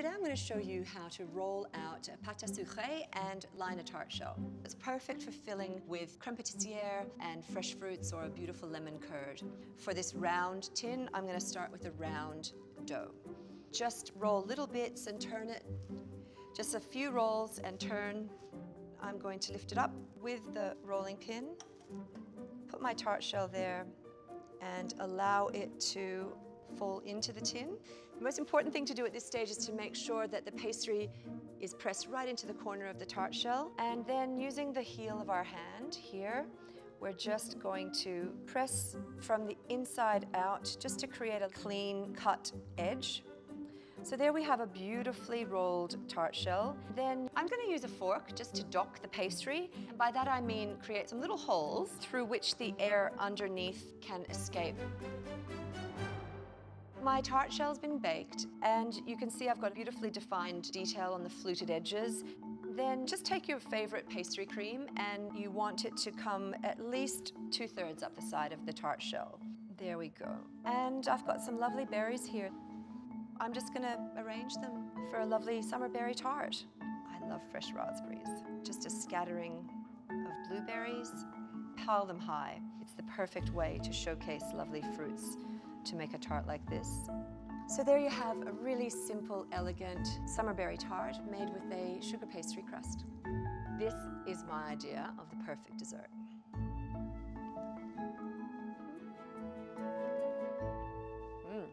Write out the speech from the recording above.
Today I'm going to show you how to roll out a pâte à sucre and line a tart shell. It's perfect for filling with crème pâtissière and fresh fruits or a beautiful lemon curd. For this round tin, I'm going to start with a round dough. Just roll little bits and turn it. Just a few rolls and turn. I'm going to lift it up with the rolling pin, put my tart shell there, and allow it to fall into the tin. The most important thing to do at this stage is to make sure that the pastry is pressed right into the corner of the tart shell. And then using the heel of our hand here, we're just going to press from the inside out just to create a clean cut edge. So there we have a beautifully rolled tart shell. Then I'm going to use a fork just to dock the pastry. And by that I mean create some little holes through which the air underneath can escape. My tart shell's been baked, and you can see I've got a beautifully defined detail on the fluted edges. Then just take your favorite pastry cream and you want it to come at least 2/3 up the side of the tart shell. There we go. And I've got some lovely berries here. I'm just gonna arrange them for a lovely summer berry tart. I love fresh raspberries. Just a scattering of blueberries. Pile them high. It's the perfect way to showcase lovely fruits to make a tart like this. So there you have a really simple, elegant summer berry tart made with a sugar pastry crust. This is my idea of the perfect dessert. Mm.